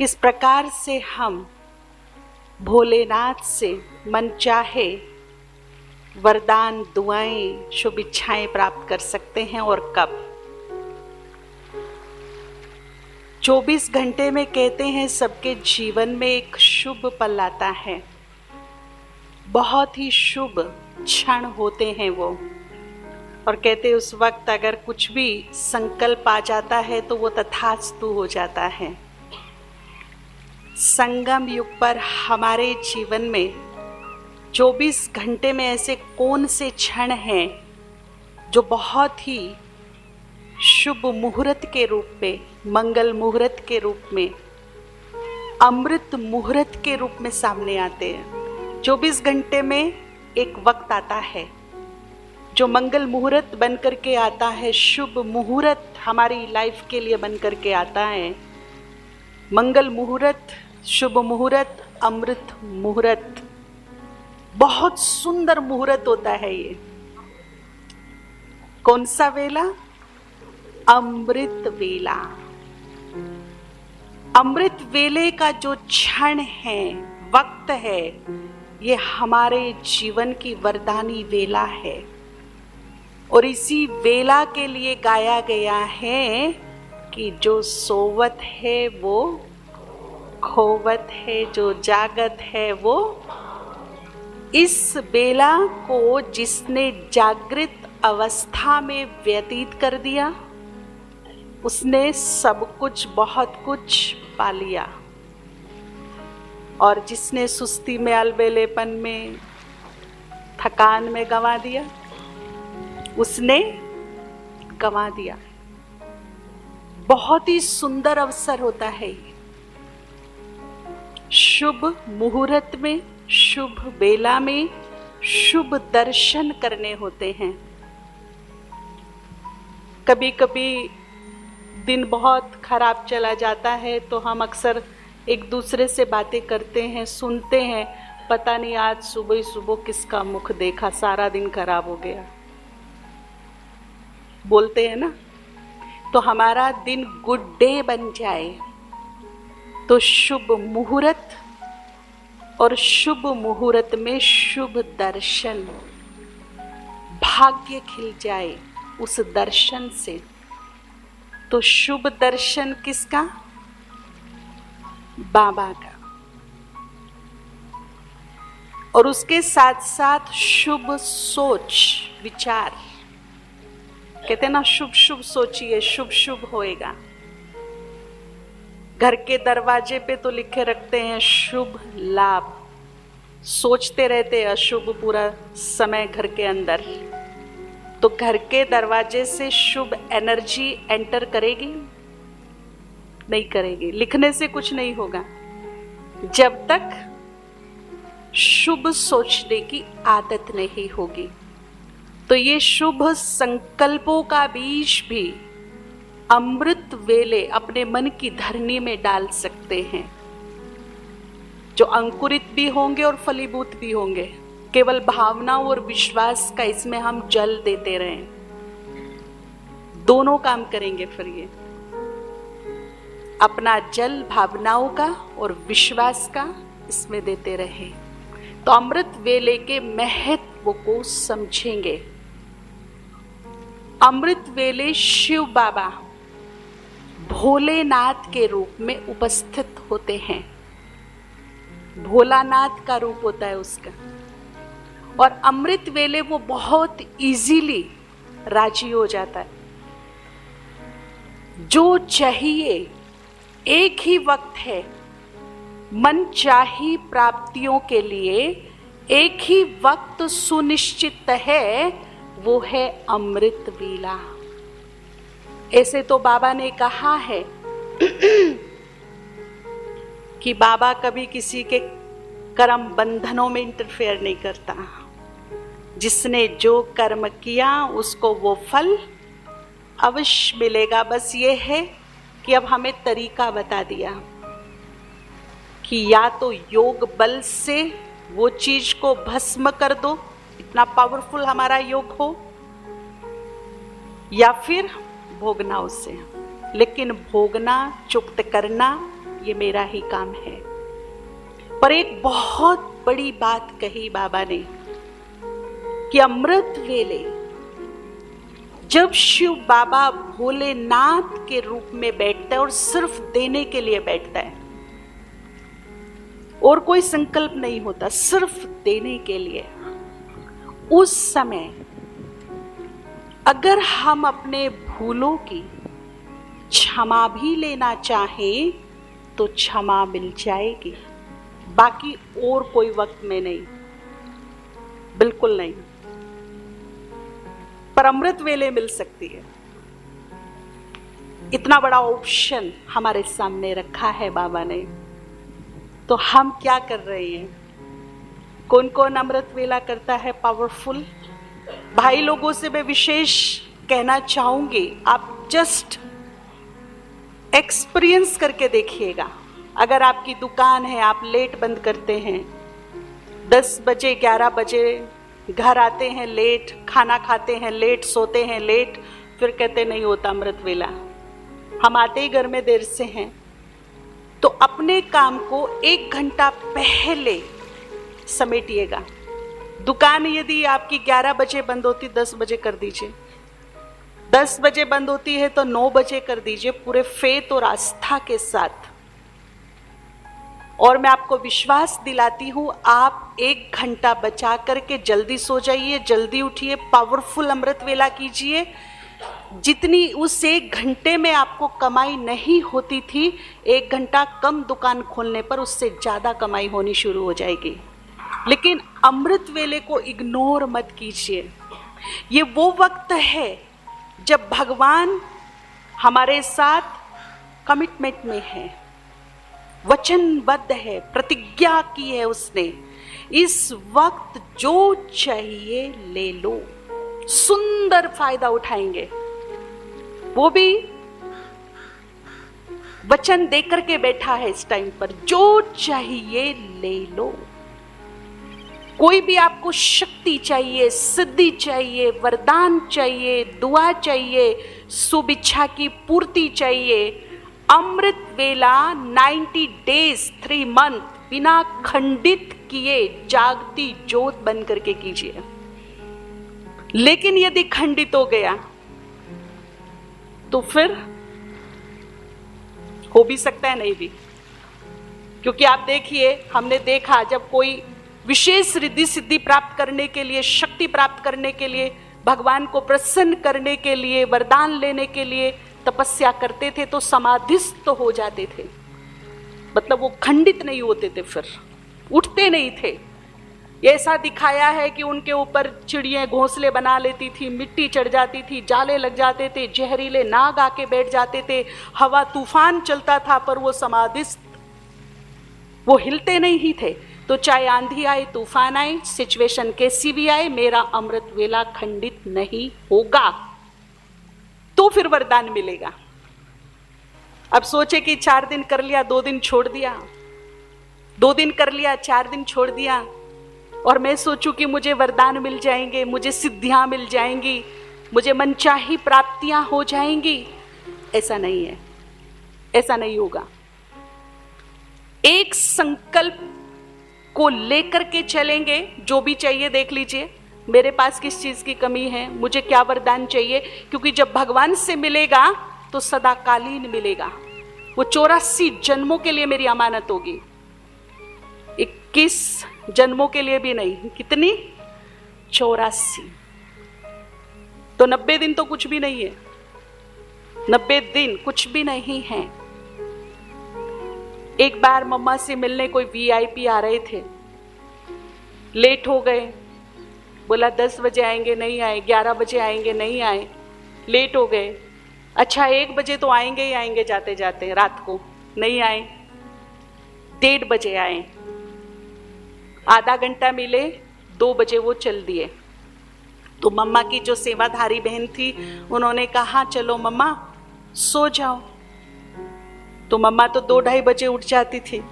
किस प्रकार से हम भोलेनाथ से मनचाहे वरदान, दुआएं, शुभ इच्छाएं प्राप्त कर सकते हैं और कब। 24 घंटे में कहते हैं सबके जीवन में एक शुभ पल आता है, बहुत ही शुभ क्षण होते हैं वो, और कहते उस वक्त अगर कुछ भी संकल्प आ जाता है तो वो तथास्तु हो जाता है। संगम युग पर हमारे जीवन में 24 घंटे में ऐसे कौन से क्षण हैं जो बहुत ही शुभ मुहूर्त के रूप में, मंगल मुहूर्त के रूप में, अमृत मुहूर्त के रूप में सामने आते हैं। 24 घंटे में एक वक्त आता है जो मंगल मुहूर्त बन करके आता है, शुभ मुहूर्त हमारी लाइफ के लिए बन करके आता है। मंगल मुहूर्त, शुभ मुहूर्त, अमृत मुहूर्त, बहुत सुंदर मुहूर्त होता है ये। कौन सा वेला? अमृत वेला। अमृत वेले का जो क्षण है, वक्त है, ये हमारे जीवन की वरदानी वेला है। और इसी वेला के लिए गाया गया है कि जो सोवत है वो खोवत है, जो जागत है वो। इस बेला को जिसने जागृत अवस्था में व्यतीत कर दिया, उसने सब कुछ, बहुत कुछ पा लिया। और जिसने सुस्ती में, अलबेलेपन में, थकान में गंवा दिया, उसने गंवा दिया। बहुत ही सुंदर अवसर होता है ये। शुभ मुहूर्त में, शुभ बेला में शुभ दर्शन करने होते हैं। कभी कभी दिन बहुत खराब चला जाता है तो हम अक्सर एक दूसरे से बातें करते हैं, सुनते हैं, पता नहीं आज सुबह ही सुबह किसका मुख देखा, सारा दिन खराब हो गया, बोलते हैं ना। तो हमारा दिन गुड डे बन जाए तो शुभ मुहूर्त, और शुभ मुहूर्त में शुभ दर्शन, भाग्य खिल जाए उस दर्शन से। तो शुभ दर्शन किसका? बाबा का। और उसके साथ साथ शुभ सोच, विचार। कहते हैं ना, शुभ शुभ सोचिए, शुभ शुभ होएगा। घर के दरवाजे पे तो लिखे रखते हैं शुभ लाभ, सोचते रहते हैं अशुभ पूरा समय घर के अंदर। तो घर के दरवाजे से शुभ एनर्जी एंटर करेगी? नहीं करेगी। लिखने से कुछ नहीं होगा जब तक शुभ सोचने की आदत नहीं होगी। तो ये शुभ संकल्पों का बीज भी अमृत वेले अपने मन की धरनी में डाल सकते हैं, जो अंकुरित भी होंगे और फलीभूत भी होंगे। केवल भावनाओं और विश्वास का इसमें हम जल देते रहें, दोनों काम करेंगे। फिर ये अपना जल भावनाओं का और विश्वास का इसमें देते रहें तो अमृत वेले के महत्व को समझेंगे। अमृत वेले शिव बाबा भोलेनाथ के रूप में उपस्थित होते हैं। भोलानाथ का रूप होता है उसका। और अमृत वेले वो बहुत इजीली राजी हो जाता है। जो चाहिए एक ही वक्त है, मन चाही प्राप्तियों के लिए एक ही वक्त सुनिश्चित है, वो है अमृत वेला। ऐसे तो बाबा ने कहा है कि बाबा कभी किसी के कर्म बंधनों में इंटरफेयर नहीं करता। जिसने जो कर्म किया उसको वो फल अवश्य मिलेगा। बस ये है कि अब हमें तरीका बता दिया कि या तो योग बल से वो चीज को भस्म कर दो, इतना पावरफुल हमारा योग हो, या फिर भोगना उसे। लेकिन भोगना, चुक्त करना ये मेरा ही काम है। पर एक बहुत बड़ी बात कही बाबा ने कि अमृत वेले जब शिव बाबा भोलेनाथ के रूप में बैठता है और सिर्फ देने के लिए बैठता है और कोई संकल्प नहीं होता, सिर्फ देने के लिए, उस समय अगर हम अपने भूलों की क्षमा भी लेना चाहें तो क्षमा मिल जाएगी, बाकी और कोई वक्त में नहीं, बिल्कुल नहीं। पर अमृत वेले मिल सकती है। इतना बड़ा ऑप्शन हमारे सामने रखा है बाबा ने, तो हम क्या कर रहे हैं? कौन कौन अमृत वेला करता है पावरफुल? भाई लोगों से मैं विशेष कहना चाहूंगी, आप जस्ट एक्सपीरियंस करके देखिएगा। अगर आपकी दुकान है, आप लेट बंद करते हैं, 10 बजे 11 बजे घर आते हैं लेट, खाना खाते हैं लेट, सोते हैं लेट, फिर कहते नहीं होता अमृत वेला। हम आते ही घर में देर से हैं, तो अपने काम को 1 घंटा पहले समेटिएगा। दुकान यदि आपकी 11 बजे बंद होती, 10 बजे कर दीजिए। 10 बजे बंद होती है तो 9 बजे कर दीजिए, पूरे फेथ और आस्था के साथ। और मैं आपको विश्वास दिलाती हूं, आप 1 घंटा बचा करके जल्दी सो जाइए, जल्दी उठिए, पावरफुल अमृत वेला कीजिए। जितनी उस 1 घंटे में आपको कमाई नहीं होती थी, 1 घंटा कम दुकान खोलने पर उससे ज्यादा कमाई होनी शुरू हो जाएगी। लेकिन अमृत वेले को इग्नोर मत कीजिए। ये वो वक्त है जब भगवान हमारे साथ कमिटमेंट में है, वचनबद्ध है, प्रतिज्ञा की है उसने। इस वक्त जो चाहिए ले लो, सुंदर फायदा उठाएंगे। वो भी वचन देकर के बैठा है इस टाइम पर, जो चाहिए ले लो। कोई भी आपको शक्ति चाहिए, सिद्धि चाहिए, वरदान चाहिए, दुआ चाहिए, शुभ इच्छा की पूर्ति चाहिए, अमृत वेला 90 डेज 3 मंथ बिना खंडित किए जागती ज्योत बन करके कीजिए। लेकिन यदि खंडित हो गया तो फिर हो भी सकता है, नहीं भी। क्योंकि आप देखिए, हमने देखा जब कोई विशेष रिद्धि सिद्धि प्राप्त करने के लिए, शक्ति प्राप्त करने के लिए, भगवान को प्रसन्न करने के लिए, वरदान लेने के लिए तपस्या करते थे तो समाधिस्थ हो जाते थे। मतलब वो खंडित नहीं होते थे, फिर उठते नहीं थे। ऐसा दिखाया है कि उनके ऊपर चिड़ियाँ घोंसले बना लेती थी, मिट्टी चढ़ जाती थी, जाले लग जाते थे, जहरीले नाग आके बैठ जाते थे, हवा तूफान चलता था, पर वो समाधिस्थ, वो हिलते नहीं ही थे। तो चाहे आंधी आए, तूफान आए, सिचुएशन कैसी भी आए, मेरा अमृत वेला खंडित नहीं होगा, तो फिर वरदान मिलेगा। अब सोचे कि 4 दिन कर लिया, 2 दिन छोड़ दिया, 2 दिन कर लिया, 4 दिन छोड़ दिया, और मैं सोचूं कि मुझे वरदान मिल जाएंगे, मुझे सिद्धियां मिल जाएंगी, मुझे मनचाही प्राप्तियां हो जाएंगी। ऐसा नहीं है, ऐसा नहीं होगा। एक संकल्प को लेकर के चलेंगे, जो भी चाहिए देख लीजिए, मेरे पास किस चीज की कमी है, मुझे क्या वरदान चाहिए, क्योंकि जब भगवान से मिलेगा तो सदाकालीन मिलेगा। वो 84 जन्मों के लिए मेरी अमानत होगी, 21 जन्मों के लिए भी नहीं। कितनी? 84। तो 90 दिन तो कुछ भी नहीं है, 90 दिन कुछ भी नहीं है। एक बार मम्मा से मिलने कोई वीआईपी आ रहे थे, लेट हो गए, बोला 10 बजे आएंगे, नहीं आए, 11 बजे आएंगे, नहीं आए, लेट हो गए। अच्छा 1 बजे तो आएंगे ही आएंगे, जाते जाते रात को, नहीं आए, 1:30 बजे आए, आधा घंटा मिले, 2 बजे वो चल दिए। तो मम्मा की जो सेवाधारी बहन थी, उन्होंने कहा चलो मम्मा सो जाओ। तो मम्मा तो 2-2:30 बजे उठ जाती थी।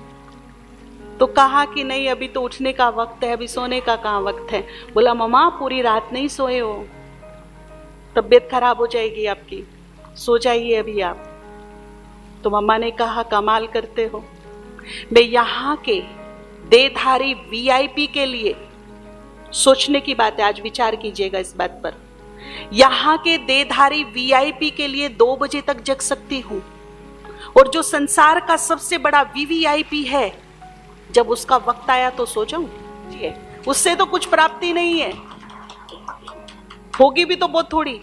तो कहा कि नहीं, अभी तो उठने का वक्त है, अभी सोने का कहाँ वक्त है। बोला मम्मा पूरी रात नहीं सोए हो, तबीयत खराब हो जाएगी आपकी, सो जाइए अभी आप। तो मम्मा ने कहा कमाल करते हो, मैं यहाँ के देहधारी वीआईपी के लिए, सोचने की बात है, आज विचार कीजिएगा इस बात पर, यहाँ के देहधारी वीआईपी के लिए 2 बजे तक जग सकती हूँ, और जो संसार का सबसे बड़ा वीवीआईपी है, जब उसका वक्त आया तो सो जाऊं? उससे तो कुछ प्राप्ति नहीं है, होगी भी तो बहुत थोड़ी,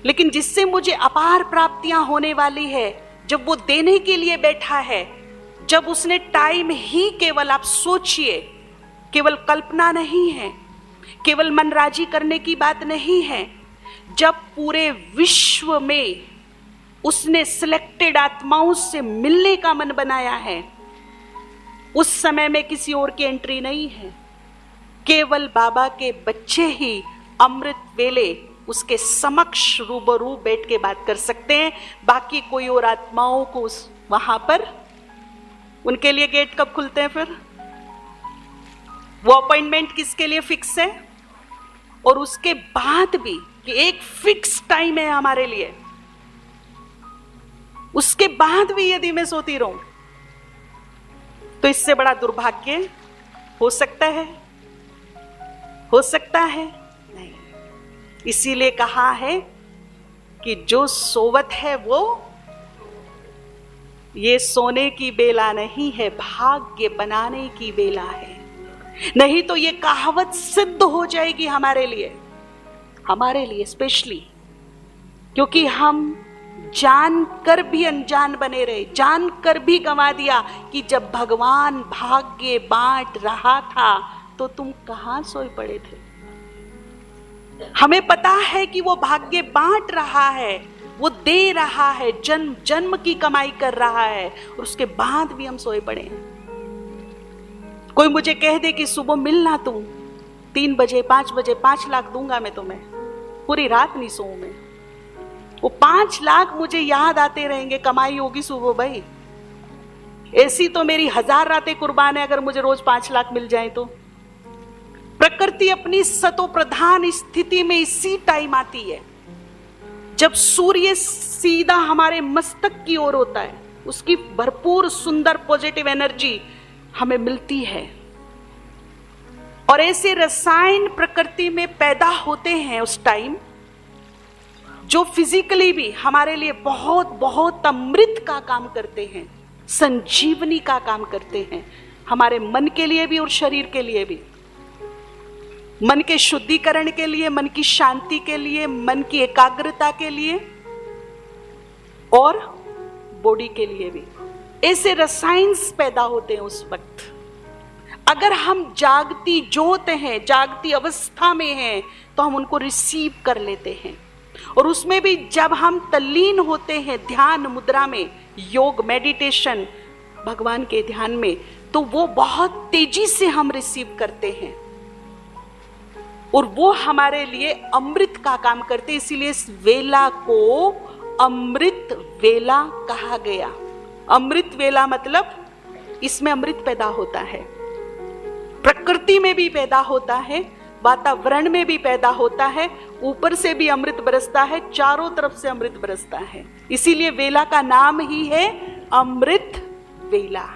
लेकिन जिससे मुझे अपार प्राप्तियां होने वाली है, जब वो देने के लिए बैठा है, जब उसने टाइम ही केवल, आप सोचिए, केवल कल्पना नहीं है, केवल मन राजी करने की बात नहीं है, जब पूरे विश्व में उसने सिलेक्टेड आत्माओं से मिलने का मन बनाया है, उस समय में किसी और की एंट्री नहीं है, केवल बाबा के बच्चे ही अमृत वेले उसके समक्ष रूबरू बैठ के बात कर सकते हैं। बाकी कोई और आत्माओं को वहां पर, उनके लिए गेट कब खुलते हैं फिर? वो अपॉइंटमेंट किसके लिए फिक्स है? और उसके बाद भी कि एक फिक्स टाइम है हमारे लिए, उसके बाद भी यदि मैं सोती रहूं तो इससे बड़ा दुर्भाग्य हो सकता है? हो सकता है? नहीं। इसीलिए कहा है कि जो सोवत है वो, ये सोने की बेला नहीं है, भाग्य बनाने की बेला है। नहीं तो ये कहावत सिद्ध हो जाएगी हमारे लिए स्पेशली, क्योंकि हम जानकर भी अनजान बने रहे, जानकर भी गंवा दिया कि जब भगवान भाग्य बांट रहा था तो तुम कहां सोए पड़े थे। हमें पता है कि वो भाग्य बांट रहा है, वो दे रहा है, जन्म जन्म की कमाई कर रहा है, और उसके बाद भी हम सोए पड़े हैं। कोई मुझे कह दे कि सुबह मिलना तुम 3 बजे 5 बजे, 5 लाख दूंगा मैं तुम्हें, पूरी रात नहीं सोऊं मैं, वो 5 लाख मुझे याद आते रहेंगे, कमाई होगी सुबह भाई। ऐसी तो मेरी 1000 रातें कुर्बान है अगर मुझे रोज 5 लाख मिल जाए तो। प्रकृति अपनी सतो प्रधान स्थिति में इसी टाइम आती है जब सूर्य सीधा हमारे मस्तक की ओर होता है, उसकी भरपूर सुंदर पॉजिटिव एनर्जी हमें मिलती है, और ऐसे रसायन प्रकृति में पैदा होते हैं उस टाइम, जो फिजिकली भी हमारे लिए बहुत बहुत अमृत का काम करते हैं, संजीवनी का काम करते हैं, हमारे मन के लिए भी और शरीर के लिए भी, मन के शुद्धिकरण के लिए, मन की शांति के लिए, मन की एकाग्रता के लिए, और बॉडी के लिए भी। ऐसे रसायन्स पैदा होते हैं उस वक्त। अगर हम जागती ज्योत हैं, जागती अवस्था में हैं, तो हम उनको रिसीव कर लेते हैं, और उसमें भी जब हम तल्लीन होते हैं ध्यान मुद्रा में, योग मेडिटेशन, भगवान के ध्यान में, तो वो बहुत तेजी से हम रिसीव करते हैं, और वो हमारे लिए अमृत का काम करते। इसीलिए इस वेला को अमृत वेला कहा गया। अमृत वेला मतलब इसमें अमृत पैदा होता है, प्रकृति में भी पैदा होता है, वातावरण में भी पैदा होता है, ऊपर से भी अमृत बरसता है, चारों तरफ से अमृत बरसता है। इसीलिए वेला का नाम ही है अमृत वेला।